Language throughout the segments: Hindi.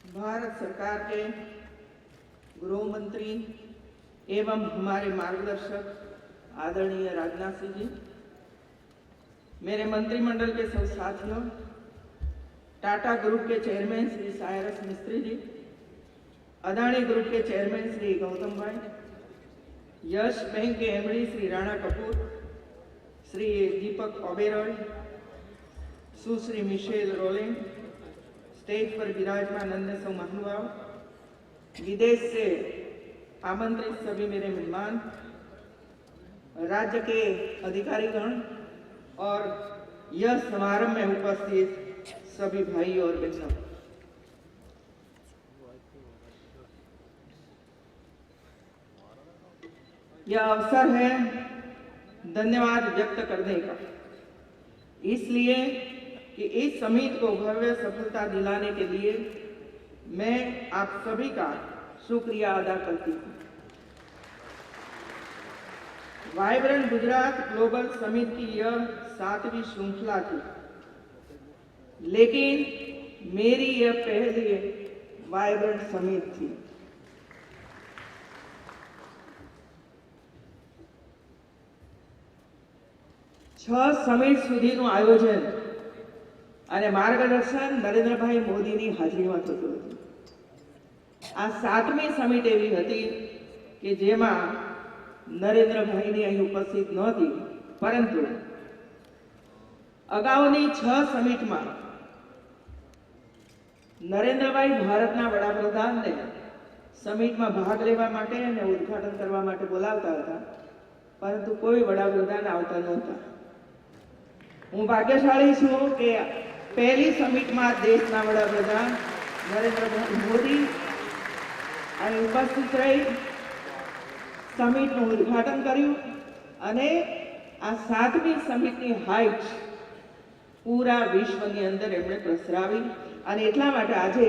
भारत सरकार के गृह मंत्री एवं हमारे मार्गदर्शक आदरणीय राजनाथ सिंह जी, मेरे मंत्रिमंडल के सब साथियों, टाटा ग्रुप के चेयरमैन श्री सायरस मिस्त्री जी, अदानी ग्रुप के चेयरमैन श्री गौतम भाई, यश बैंक के एमडी श्री राणा कपूर, श्री दीपक ओबेरॉय, सुश्री मिशेल रोलिंग, स्टेज पर विराजमान अन्य सब महानुभाव, विदेश से आमंत्रित सभी मेरे मेहमान, राज्य के अधिकारीगण और यह समारोह में उपस्थित सभी भाई और बहनों, यह अवसर है धन्यवाद व्यक्त करने का, इसलिए कि इस समिति को भव्य सफलता दिलाने के लिए मैं आप सभी का शुक्रिया अदा करती हूँ। वाइब्रेंट गुजरात ग्लोबल समिट की यह 7वीं श्रृंखला थी, लेकिन मेरी यह पहली वाइब्रेंट समिट थी। छह समिट सुधीનું આયોજન અને માર્ગદર્શન નરેન્દ્રભાઈ મોદીની હાજરીમાં થતું હતું। આ 7મી સમિટ એવી હતી કે જેમાં નરેન્દ્રભાઈની અહીં ઉપસ્થિત નહોતી, પરંતુ અગાઉની 6 સમિટમાં નરેન્દ્રભાઈ ભારતના વડાપ્રધાનને સમિટમાં ભાગ લેવા માટે અને ઉદ્ઘાટન કરવા માટે બોલાવતા હતા, પરંતુ કોઈ વડાપ્રધાન આવતા નહોતા। હું ભાગ્યશાળી છું કે પહેલી સમિટમાં દેશના વડાપ્રધાન નરેન્દ્રભાઈ મોદી અહીં ઉપસ્થિત રહી સમિટનું ઉદ્ઘાટન કર્યું અને આ 7મી સમિટની હાઇટ પૂરા વિશ્વની અંદર એમણે પ્રસરાવી અને એટલા માટે આજે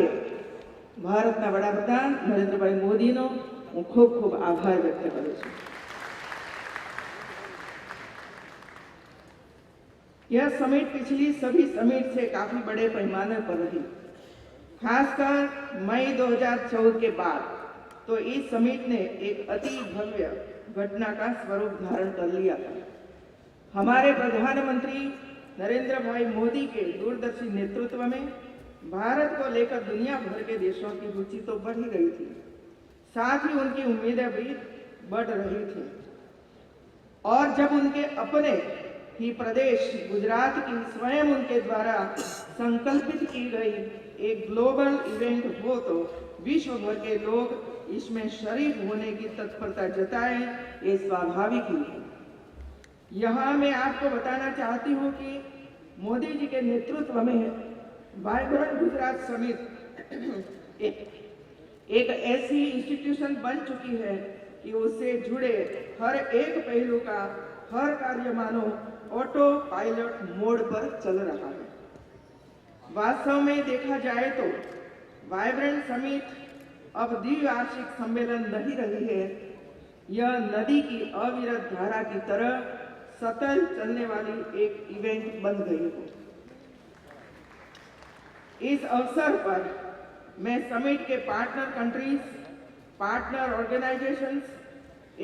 ભારતના વડાપ્રધાન નરેન્દ્રભાઈ મોદીનો હું ખૂબ ખૂબ આભાર વ્યક્ત કરું છું। यह समिट पिछली सभी समिट से काफी बड़े पैमाने पर रही, खासकर मई 2014 के बाद तो इस समिट ने एक अति भव्य घटना का स्वरूप धारण कर लिया था। हमारे प्रधानमंत्री नरेंद्र भाई मोदी के दूरदर्शी नेतृत्व में भारत को लेकर दुनिया भर के देशों की रुचि तो बढ़ ही रही थी, साथ ही उनकी उम्मीदें भी बढ़ रही थी। और जब उनके अपने ही प्रदेश गुजरात की स्वयं उनके द्वारा संकल्पित की गई एक ग्लोबल इवेंट हो तो विश्व भर के लोग इसमें शरीक होने की तत्परता जताएं, ये स्वाभाविक ही है। यहाँ मैं आपको बताना चाहती हूँ कि मोदी जी के नेतृत्व में वाइब्रेंट गुजरात समिट एक ऐसी इंस्टीट्यूशन बन चुकी है कि उससे जुड़े हर एक पहलू का हर कार्य मानो ऑटो पायलट मोड पर चल रहा है। वास्तव में देखा जाए तो वाइब्रेंट समिट अब द्विवार्षिक सम्मेलन नहीं रही है, यह नदी की अविरत धारा की तरह सतत चलने वाली एक इवेंट बन गई है। इस अवसर पर मैं समिट के पार्टनर कंट्रीज, पार्टनर ऑर्गेनाइजेशंस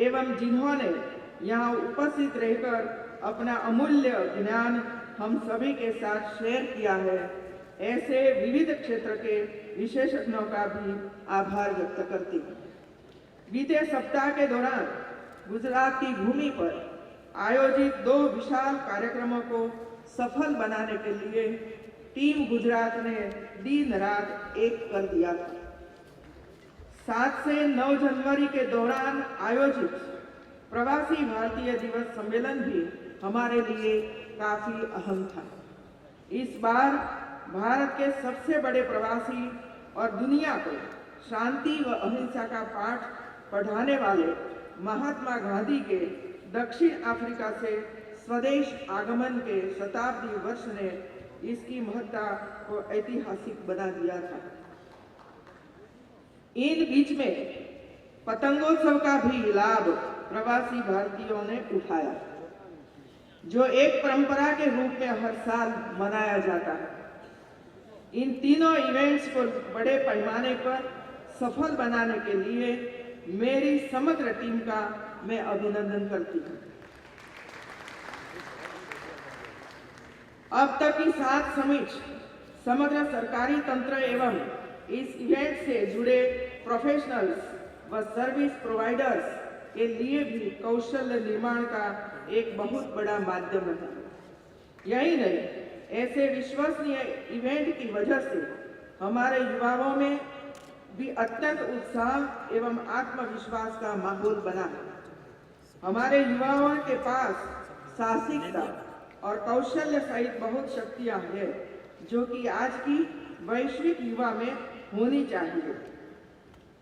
एवं जिन्होंने यहाँ उपस्थित रहकर अपना अमूल्य ज्ञान हम सभी के साथ शेयर किया है, ऐसे विविध क्षेत्र के विशेषज्ञों का भी आभार व्यक्त करती हूँ। बीते सप्ताह के दौरान गुजरात की भूमि पर आयोजित 2 विशाल कार्यक्रमों को सफल बनाने के लिए टीम गुजरात ने दिन रात एक कर दिया था। 7 से 9 जनवरी के दौरान आयोजित प्रवासी भारतीय दिवस सम्मेलन भी हमारे लिए काफी अहम था। इस बार भारत के सबसे बड़े प्रवासी और दुनिया को शांति व अहिंसा का पाठ पढ़ाने वाले महात्मा गांधी के दक्षिण अफ्रीका से स्वदेश आगमन के शताब्दी वर्ष ने इसकी महत्ता को ऐतिहासिक बना दिया था। इन बीच में पतंगोत्सव का भी लाभ प्रवासी भारतीयों ने उठाया, जो एक परंपरा के रूप में हर साल मनाया जाता है। इन तीनों इवेंट्स को बड़े पैमाने पर सफल बनाने के लिए मेरी समग्र टीम का मैं अभिनंदन करती हूँ। अब तक की 7 समिट समग्र सरकारी तंत्र एवं इस इवेंट से जुड़े प्रोफेशनल्स व सर्विस प्रोवाइडर्स के लिए भी कौशल निर्माण का एक बहुत बड़ा माध्यम रहा। यही नहीं, ऐसे विश्वसनीय इवेंट की वजह से हमारे युवाओं में भी अत्यंत उत्साह एवं आत्मविश्वास का माहौल बना है। हमारे युवाओं के पास साहसिकता और कौशल्य सहित बहुत शक्तियां हैं जो कि आज की वैश्विक युवा में होनी चाहिए,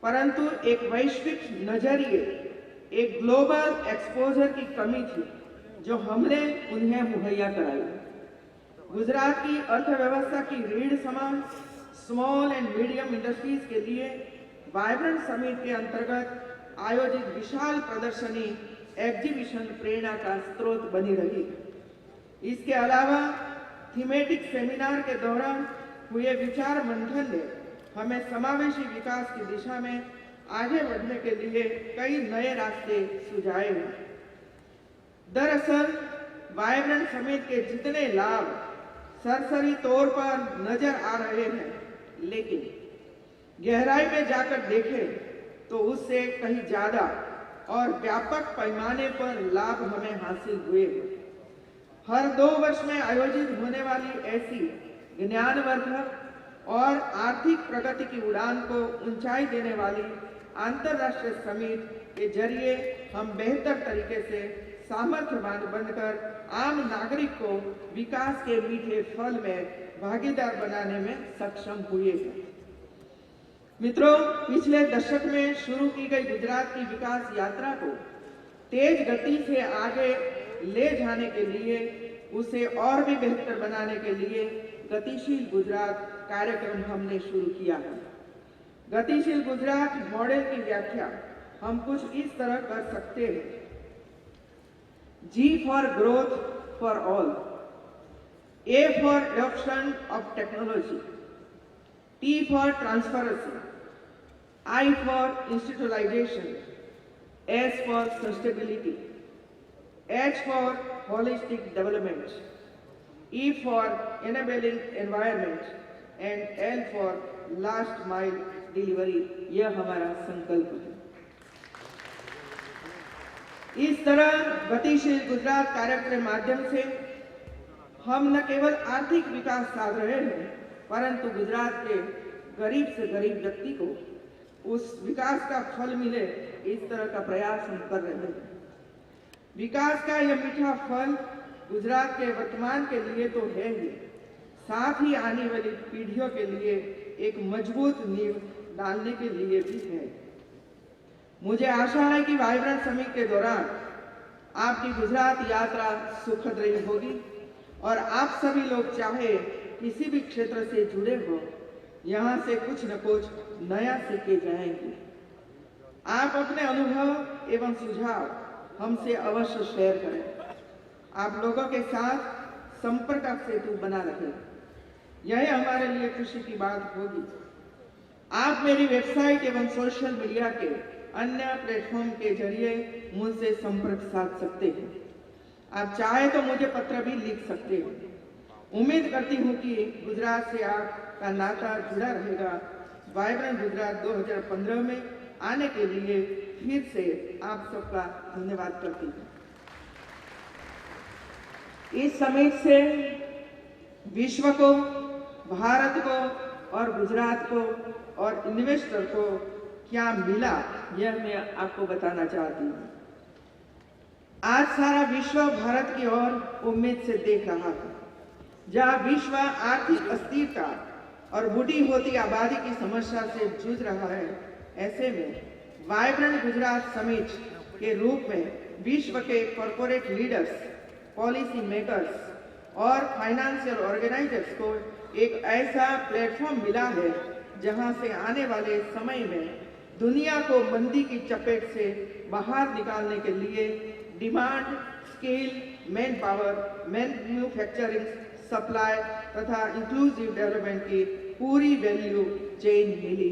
परंतु एक वैश्विक नजरिए, एक ग्लोबल एक्सपोजर की कमी थी जो हमने उन्हें मुहैया कराई। गुजरात की अर्थव्यवस्था की रीढ़ समान स्मॉल एंड मीडियम इंडस्ट्रीज के लिए वाइब्रेंट समिट के अंतर्गत आयोजित विशाल प्रदर्शनी एग्जीबिशन प्रेरणा का स्रोत बनी रही। इसके अलावा थीमेटिक सेमिनार के दौरान हुए विचार मंथन ने हमें समावेशी विकास की दिशा में आगे बढ़ने के लिए कई नए रास्ते सुझाए हैं। दरअसल वाइब्रेंट समिट के जितने लाभ सरसरी तौर पर नजर आ रहे हैं, लेकिन गहराई में जाकर देखें तो उससे कहीं ज्यादा और व्यापक पैमाने पर लाभ हमें हासिल हुए। हर 2 वर्ष में आयोजित होने वाली ऐसी ज्ञानवर्धक और आर्थिक प्रगति की उड़ान को ऊंचाई देने वाली अंतर्राष्ट्रीय समिट के जरिए हम बेहतर तरीके से सामर्थ्यवान बनकर आम नागरिक को विकास के मीठे फल में भागीदार बनाने में सक्षम हुए हैं। मित्रों, पिछले दशक में शुरू की गई गुजरात की विकास यात्रा को तेज गति से आगे ले जाने के लिए, उसे और भी बेहतर बनाने के लिए गतिशील गुजरात कार्यक्रम हमने शुरू किया है। गतिशील गुजरात मॉडल की व्याख्या हम कुछ इस तरह कर सकते हैं। G for growth for all, A for adoption of technology, T for transparency, I for institutionalization, S for sustainability, H for holistic development, E for enabling environment and L for last mile delivery। यह हमारा संकल्प है। इस तरह गतिशील गुजरात कार्यक्रम के माध्यम से हम न केवल आर्थिक विकास साध रहे हैं, परंतु गुजरात के गरीब से गरीब व्यक्ति को उस विकास का फल मिले, इस तरह का प्रयास हम कर रहे हैं। विकास का यह मीठा फल गुजरात के वर्तमान के लिए तो है ही, साथ ही आने वाली पीढ़ियों के लिए एक मजबूत नींव डालने के लिए भी है। मुझे आशा है कि वाइब्रेंट समिट के दौरान आपकी गुजरात यात्रा सुखद रही होगी और आप सभी लोग चाहे किसी भी क्षेत्र से जुड़े हो, यहाँ से कुछ न कुछ नया सीखे जाएंगे। आप अपने अनुभव एवं सुझाव हमसे अवश्य शेयर करें। आप लोगों के साथ संपर्क सेतु बना रखें, यह हमारे लिए खुशी की बात होगी। आप मेरी वेबसाइट एवं सोशल मीडिया के अन्य प्लेटफॉर्म के जरिए मुझसे संपर्क साध सकते हैं। आप चाहे तो मुझे पत्र भी लिख सकते हैं। उम्मीद करती हूँ कि गुजरात से आपका नाता जुड़ा रहेगा। वाइब्रेंट गुजरात 2015 में आने के लिए फिर से आप सबका धन्यवाद करती हूँ। इस समिट से विश्व को, भारत को और गुजरात को और इन्वेस्टर को क्या मिला, यह मैं आपको बताना चाहती हूँ। आज सारा विश्व भारत की ओर उम्मीद से देख रहा है। जहाँ विश्व आर्थिक अस्थिरता और बूढ़ी होती आबादी की समस्या से जूझ रहा है, ऐसे में वाइब्रेंट गुजरात समिट के रूप में विश्व के कॉरपोरेट लीडर्स, पॉलिसी मेकर्स और फाइनेंशियल ऑर्गेनाइजर्स को एक ऐसा प्लेटफॉर्म मिला है जहां से आने वाले समय में दुनिया को मंदी की चपेट से बाहर निकालने के लिए demand, skill, man power, manufacturing, supply तथा इंक्लूसिव डेवलपमेंट की पूरी वैल्यू चेन मिली।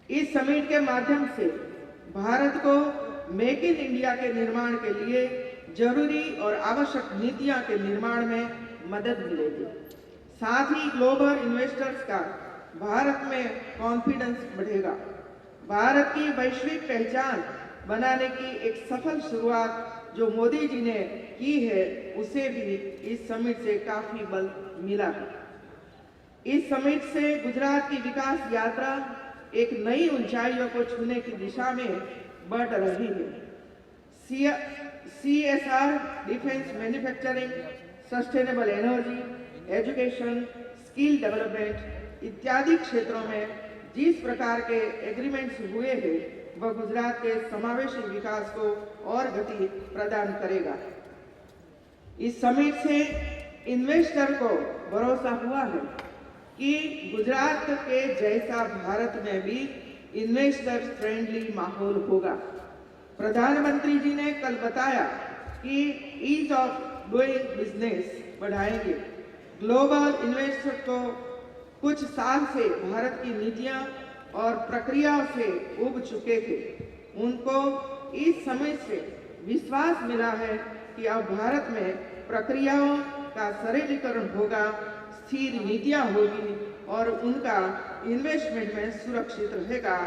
इस समिट के माध्यम से भारत को मेक इन इंडिया के निर्माण के लिए जरूरी और आवश्यक नीतियां के निर्माण में मदद मिलेगी। साथ ही ग्लोबल इन्वेस्टर्स का भारत में कॉन्फिडेंस बढ़ेगा। भारत की वैश्विक पहचान बनाने की एक सफल शुरुआत जो मोदी जी ने की है, उसे भी इस समिट से काफी बल मिला है। इस समिट से गुजरात की विकास यात्रा एक नई ऊंचाइयों को छूने की दिशा में बढ़ रही है। CSR, defence manufacturing, sustainable energy, education, skill development इत्यादि क्षेत्रों में जिस प्रकार के एग्रीमेंट्स हुए हैं, वह गुजरात के समावेशी विकास को और गति प्रदान करेगा। इस समिट से इन्वेस्टर को भरोसा हुआ है कि गुजरात के जैसा भारत में भी इन्वेस्टर फ्रेंडली माहौल होगा। प्रधानमंत्री जी ने कल बताया कि ईज ऑफ डूइंग बिजनेस बढ़ाएंगे। ग्लोबल इन्वेस्टर को कुछ साल से भारत की नीतियां और प्रक्रियाओं से उब चुके थे। उनको इस समय से विश्वास मिला है कि अब भारत में प्रक्रियाओं का सरलीकरण होगा, स्थिर नीतियां होगी और उनका इन्वेस्टमेंट में सुरक्षित रहेगा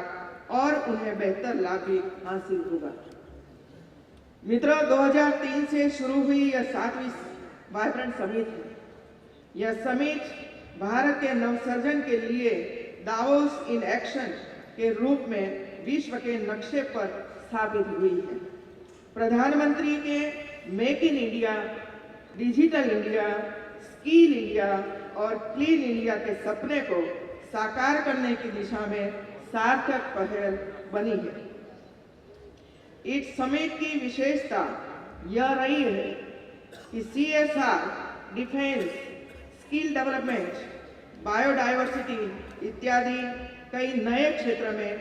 और उन्हें बेहतर लाभ भी हासिल होगा। मित्रों, 2003 से शुरू हुई यह 7वीं वाइब्रेंट समिट है। यह समिट भारत के नवसर्जन के लिए दावोस इन एक्शन के रूप में विश्व के नक्शे पर स्थापित हुई है। प्रधानमंत्री के make in India, digital India, skill India और क्लीन इंडिया के सपने को साकार करने की दिशा में सार्थक पहल बनी है। इस समिट की विशेषता यह रही है कि CSR, defence, skill development, biodiversity इत्यादि कई नए क्षेत्र में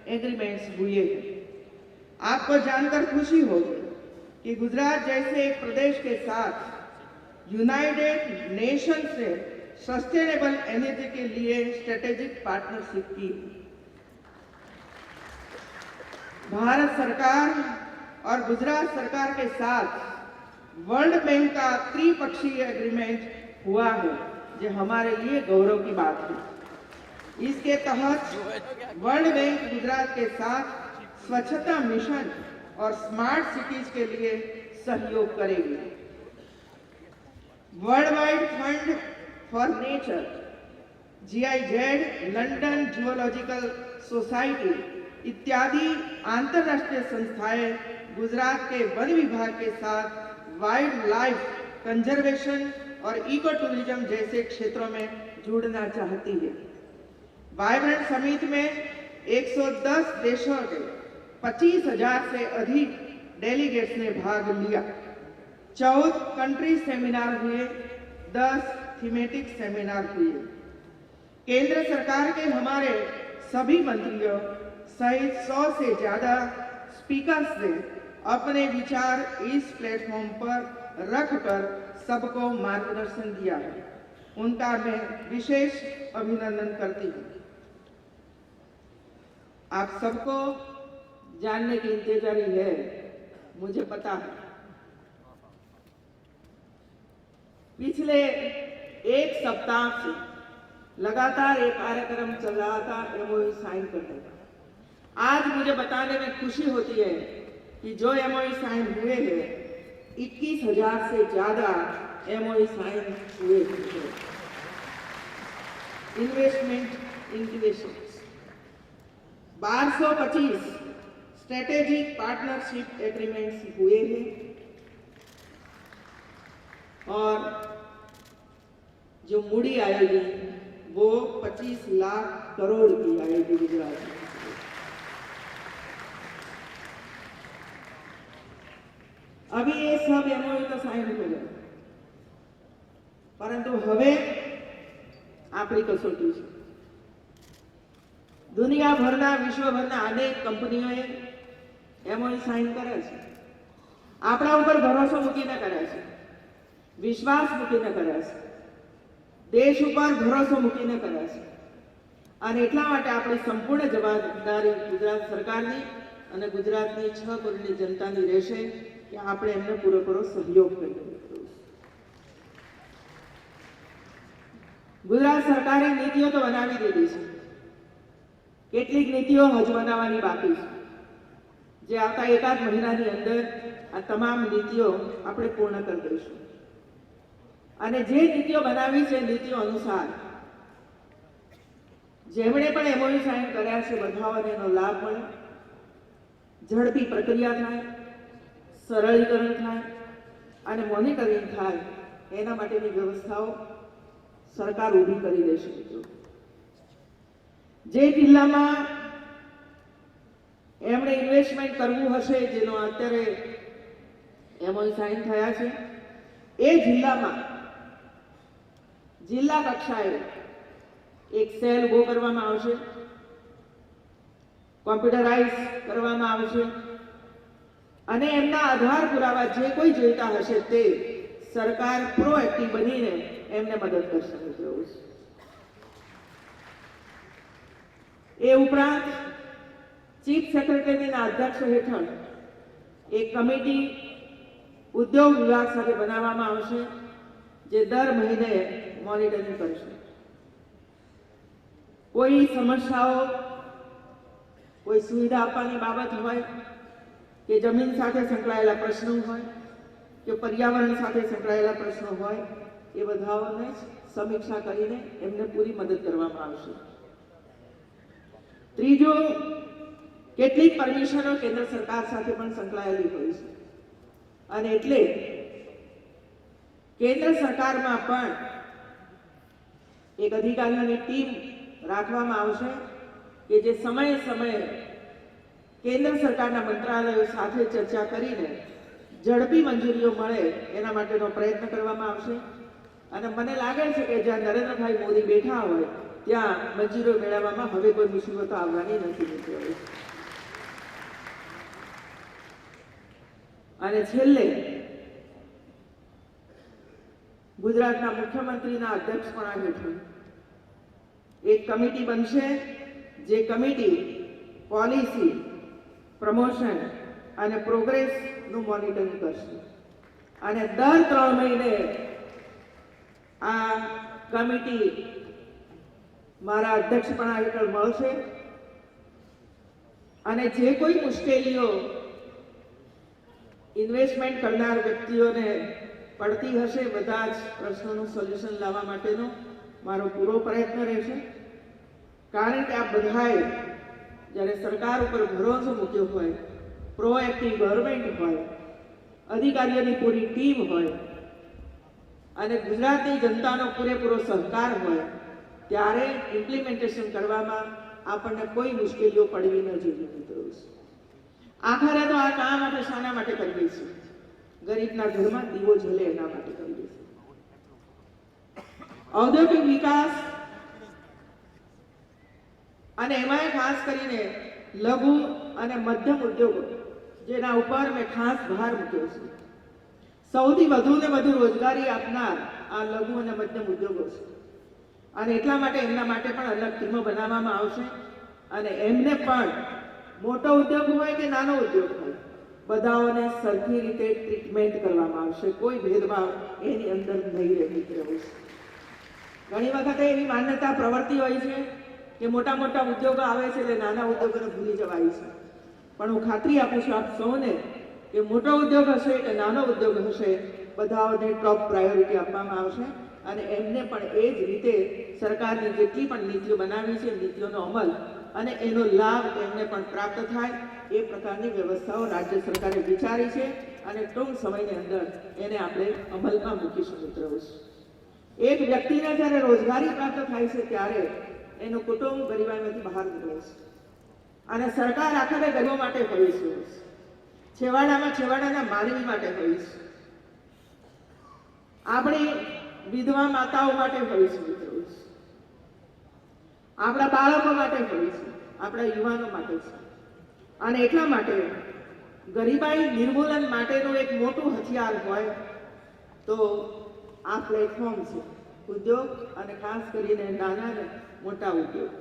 एग्रीमेंट्स हुए हैं। आपको जानकर खुशी होगी कि गुजरात जैसे एक प्रदेश के साथ यूनाइटेड नेशंस ने सस्टेनेबल एनर्जी के लिए स्ट्रेटेजिक पार्टनरशिप की। भारत सरकार और गुजरात सरकार के साथ वर्ल्ड बैंक का त्रिपक्षीय एग्रीमेंट हुआ है, जो हमारे लिए गौरव की बात है। इसके तहत वर्ल्ड बैंक गुजरात के साथ स्वच्छता मिशन और स्मार्ट सिटीज के लिए सहयोग करेगी। World wide fund for nature, GIZ, London zoological society इत्यादि अंतरराष्ट्रीय संस्थाएं गुजरात के वन विभाग के साथ वाइल्ड लाइफ कंजर्वेशन और इको टूरिज्म जैसे क्षेत्रों में जुड़ना चाहती है। वाइब्रेंट समिट में 110 देशों के 25,000 से अधिक डेलीगेट्स ने भाग लिया। 14 कंट्री सेमिनार हुए, 10 थीमेटिक सेमिनार हुए। केंद्र सरकार के हमारे सभी मंत्रियों सहित 100 से ज्यादा स्पीकर्स ने अपने विचार इस प्लेटफॉर्म पर रखकर सबको मार्गदर्शन दिया है। उनका मैं विशेष अभिनंदन करती हूँ। आप सबको जानने की इंतजारी है, मुझे पता है। पिछले एक सप्ताह से लगातार एक कार्यक्रम चल रहा था MOU साइन करने का। आज मुझे बताने में खुशी होती है कि जो MOU साइन हुए हैं, 21,000 से ज्यादा MOU साइन हुए हैं। Investment incubation 1225 strategic partnership agreements हुए हैं और जो मूडी आएगी वो 25 लाख करोड़ की आएगी गुजरात में। अभी ये सब MOU तो साइन हो गए, પરંતુ હવે આપણી કસોટી છે। દુનિયાભરના વિશ્વભરના અનેક કંપનીઓએ MOU સાઇન કર્યા છે, આપણા ઉપર ભરોસો મૂકીને કર્યા છે, વિશ્વાસ મૂકીને કર્યા છે। દેશ ઉપર ભરોસો મૂકીને કર્યા છે અને એટલા માટે આપણી સંપૂર્ણ જવાબદારી ગુજરાત સરકારની અને ગુજરાતની 6 કરોડની જનતાની રહેશે કે આપણે એમને પૂરેપૂરો સહયોગ કરીએ. ગુજરાત સરકારે નીતિઓ તો બનાવી દીધી છે, કેટલીક નીતિઓ હજુ બનાવવાની બાકી છે, જે આવતા એકાદ મહિનાની અંદર આ તમામ નીતિઓ આપણે પૂર્ણ કરી દઈશું. અને જે નીતિઓ બનાવી છે નીતિઓ અનુસાર જેમણે પણ એમઓયુ સાઇન કર્યા છે બધાઓને એનો લાભ મળે, ઝડપી પ્રક્રિયા થાય, સરળીકરણ થાય અને મોનિટરિંગ થાય, એના માટેની વ્યવસ્થાઓ સરકાર ઊભી કરી દેશે. જે જિલ્લામાં એમણે ઇન્વેસ્ટમેન્ટ કરવું હશે, જેનો અત્યારે એમઓયુ સાઇન થયા છે, એ જિલ્લામાં જિલ્લા કક્ષાએ એક સેલ ઉભો કરવામાં આવશે, કોમ્પ્યુટરાઇઝ કરવામાં આવશે અને એમના આધાર પુરાવા જે કોઈ જોઈતા હશે તે સરકાર પ્રોએક્ટિવ બનીને એમને મદદ કરશે. એ ઉપરાંત ચીફ સેક્રેટરીના અધ્યક્ષ હેઠળ એક કમિટી ઉદ્યોગ વિભાગ સાથે બનાવવામાં આવશે, જે દર મહિને મોનિટરિંગ કરશે. કોઈ સમસ્યાઓ, કોઈ સુવિધા આપવાની બાબત હોય કે જમીન સાથે સંકળાયેલા પ્રશ્નો હોય કે પર્યાવરણ સાથે સંકળાયેલા પ્રશ્નો હોય, એ બધાઓને સમીક્ષા કરીને એમને પૂરી મદદ કરવામાં આવશે. ત્રીજું, કેટલીક પરમિશનો કેન્દ્ર સરકાર સાથે પણ સંકળાયેલી હોય છે અને એટલે કેન્દ્ર સરકારમાં પણ એક અધિકારીઓની ટીમ રાખવામાં આવશે કે જે સમયે સમયે કેન્દ્ર સરકારના મંત્રાલયો સાથે ચર્ચા કરીને ઝડપી મંજૂરીઓ મળે એના માટેનો પ્રયત્ન કરવામાં આવશે. અને મને લાગે છે કે જ્યાં નરેન્દ્રભાઈ મોદી બેઠા હોય ત્યાં મંજૂરીઓ મેળવવામાં હવે કોઈ મુસીબતો આવવાની નથી. અને છેલ્લે ગુજરાતના મુખ્યમંત્રીના અધ્યક્ષપણા હેઠળ એક કમિટી બનશે, જે કમિટી પોલિસી, પ્રમોશન અને પ્રોગ્રેસનું મોનિટરિંગ કરશે અને દર 3 મહિને આ કમિટી મારા અધ્યક્ષપણા હેઠળ મળશે અને જે કોઈ મુશ્કેલીઓ ઇન્વેસ્ટમેન્ટ કરનાર વ્યક્તિઓને પડતી હશે, બધા જ પ્રશ્નોનું સોલ્યુશન લાવવા માટેનો મારો પૂરો પ્રયત્ન રહેશે. કારણ કે આ બધાએ જ્યારે સરકાર ઉપર ભરોસો મૂક્યો હોય, પ્રોએક્ટિવ ગવર્મેન્ટ હોય, અધિકારીઓની પૂરી ટીમ હોય અને ગુજરાતની જનતાનો પૂરેપૂરો સહકાર હોય, ત્યારે ઇમ્પ્લિમેન્ટેશન કરવામાં આપણને કોઈ મુશ્કેલીઓ પડવી ન જોઈએ. આખરે તો આ કામ આપણે શાના માટે કરીએ છીએ? ગરીબના ઘરમાં દીવો જલે એના માટે કરીએ છીએ. ઔદ્યોગિક વિકાસ અને એમાંય ખાસ કરીને લઘુ અને મધ્યમ ઉદ્યોગો, જેના ઉપર મેં ખાસ ભાર મૂક્યો છે. સૌથી વધુ ને વધુ રોજગારી આપનાર આ લઘુ અને મધ્યમ ઉદ્યોગો છે અને એટલા માટે એમના માટે પણ અલગ ટીમો બનાવવામાં આવશે અને એમને પણ મોટો ઉદ્યોગ હોય કે નાનો ઉદ્યોગ હોય, બધાઓને સરખી રીતે ટ્રીટમેન્ટ કરવામાં આવશે. કોઈ ભેદભાવ એની અંદર નહીં રહેવું. ઘણી વખતે એવી માન્યતા પ્રવર્તી હોય છે કે મોટા મોટા ઉદ્યોગો આવે છે એટલે નાના ઉદ્યોગોને ભૂલી જવાય છે, પણ હું ખાતરી આપું છું આપ સૌને કે મોટો ઉદ્યોગ હશે કે નાનો ઉદ્યોગ હશે, બધાઓને ટોપ પ્રાયોરિટી આપવામાં આવશે અને એમને પણ એ જ રીતે સરકારની જેટલી પણ નીતિઓ બનાવી છે, નીતિઓનો અમલ અને એનો લાભ એમને પણ પ્રાપ્ત થાય એ પ્રકારની વ્યવસ્થાઓ રાજ્ય સરકારે વિચારી છે અને ટૂંક સમયની અંદર એને આપણે અમલમાં મૂકીશું. મિત્રો, એક વ્યક્તિને જ્યારે રોજગારી પ્રાપ્ત થાય છે ત્યારે એનું કુટુંબ ગરીબાઈમાંથી બહાર નીકળે છે અને સરકાર આખરે ગરીબો માટે હોય છે, છેવાડાના માનવી માટે હોય છે, આપણી વિધવા માતાઓ માટે હોય છે, મિત્રો, આપણા બાળકો માટે હોય છે, આપણા યુવાનો માટે છે. અને એટલા માટે ગરીબાઈ નિર્મૂલન માટેનું એક મોટું હથિયાર હોય તો આ પ્લેટફોર્મ છે. ઉદ્યોગ અને ખાસ કરીને નાના અને મોટા ઉદ્યોગ.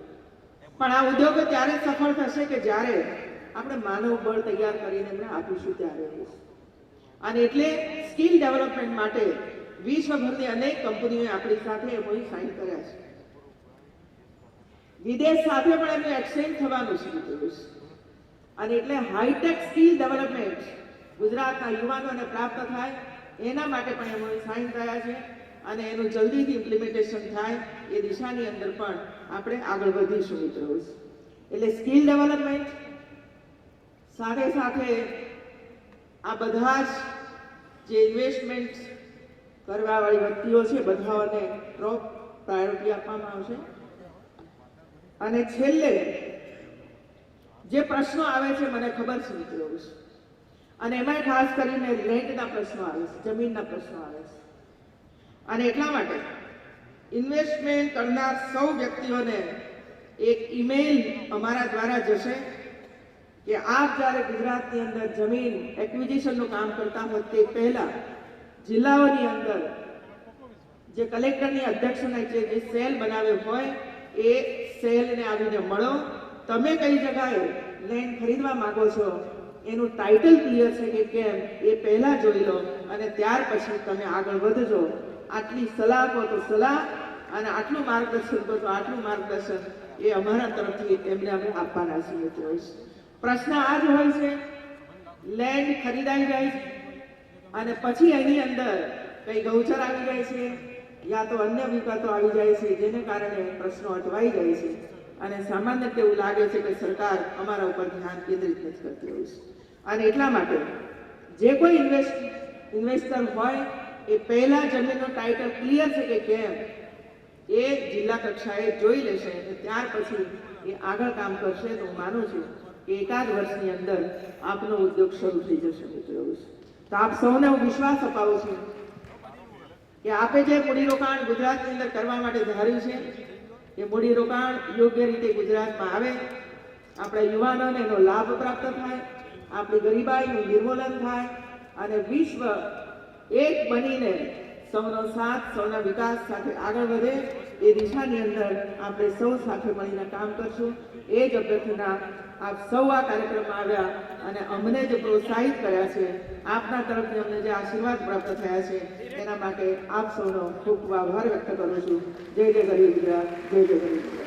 પણ આ ઉદ્યોગો ત્યારે સફળ થશે કે જ્યારે આપણે માનવ બળ તૈયાર કરીને એમને આપીશું ત્યારે. અને એટલે સ્કિલ ડેવલપમેન્ટ માટે વિશ્વભરની અનેક કંપનીઓએ આપણી સાથે એમઓયુ સાઇન કર્યા છે. વિદેશ સાથે પણ એમનું એક્સચેન્જ થવાનું શરૂ થયું છે. અને એટલે હાઈટેક સ્કિલ ડેવલપમેન્ટ ગુજરાતના યુવાનોને પ્રાપ્ત થાય એના માટે પણ એમઓયુ સાઇન થયા છે. અને એનું જલ્દીથી ઇમ્પ્લિમેન્ટેશન થાય એ દિશાની અંદર પણ આપણે આગળ વધીશું મિત્રો. એટલે સ્કિલ ડેવલપમેન્ટ સાથે સાથે આ બધા જ જે ઇન્વેસ્ટમેન્ટ કરવાવાળી વ્યક્તિઓ છે બધાઓને ટોપ પ્રાયોરિટી આપવામાં આવશે. અને છેલ્લે જે પ્રશ્નો આવે છે મને ખબર છે મિત્રો, અને એમાં ખાસ કરીને લેન્ડના પ્રશ્નો આવે છે, જમીનના પ્રશ્નો આવે છે. અને એટલા માટે ઇન્વેસ્ટમેન્ટ કરનાર સૌ વ્યક્તિઓને એક ઈમેલ અમારા દ્વારા જશે કે આપ જ્યારે ગુજરાતની અંદર જમીન એક્વિઝિશનનું કામ કરતા હોય તે પહેલા જિલ્લાઓની અંદર જે કલેક્ટરની અધ્યક્ષને જે સેલ બનાવ્યો હોય એ સેલને આવીને મળો. તમે કઈ જગ્યાએ લેન્ડ ખરીદવા માંગો છો એનું ટાઇટલ ક્લિયર છે કે કેમ એ પહેલા જોઈ લો અને ત્યાર પછી તમે આગળ વધજો. આટલી સલાહ આપો તો સલાહ અને આટલું માર્ગદર્શન કહો તો આટલું માર્ગદર્શન એ અમારા તરફથી એમને અમે આપવાના છીએ મિત્રો. પ્રશ્ન આ જ હોય છે, લેન્ડ ખરીદાઈ જાય છે અને પછી એની અંદર કઈ ગૌચર આવી જાય છે યા તો અન્ય વિગતો આવી જાય છે જેને કારણે પ્રશ્નો અટવાઈ જાય છે અને સામાન્ય રીતે એવું લાગે છે કે સરકાર અમારા ઉપર ધ્યાન કેન્દ્રિત નથી કરતી હોય છે. અને એટલા માટે જે કોઈ ઇન્વેસ્ટર હોય એ પહેલા જમીનનો ટાઇટલ ક્લિયર છે કે કેમ એ જિલ્લા કક્ષાએ જોઈ લેશે અને ત્યાર પછી એ આગળ કામ કરશે તો હું માનું છું કે એકાદ વર્ષની અંદર આપનો ઉદ્યોગ શરૂ થઈ જશે મિત્રો. તો આપ સૌને હું વિશ્વાસ અપાવું છું કે આપે જે મૂડીરોકાણ ગુજરાતની અંદર કરવા માટે ધાર્યું છે એ મૂડીરોકાણ યોગ્ય રીતે ગુજરાતમાં આવે, આપણા યુવાનોને એનો લાભ પ્રાપ્ત થાય, આપણી ગરીબાઈનું નિર્મૂલન થાય અને વિશ્વ એક બનીને સૌનો સાથ સૌના વિકાસ સાથે આગળ વધે એ દિશાની અંદર આપણે સૌ સાથે મળીને કામ કરશું. એ જ અભ્યર્થના આપ સૌ આ કાર્યક્રમમાં આવ્યા અને અમને જે પ્રોત્સાહિત કર્યા છે, આપના તરફથી અમને જે આશીર્વાદ પ્રાપ્ત થયા છે એના માટે આપ સૌનો ખૂબ ખૂબ આભાર વ્યક્ત કરું છું. જય જય ગરીબ ગુજરાત, જય જય ગરીબ ગુજરાત.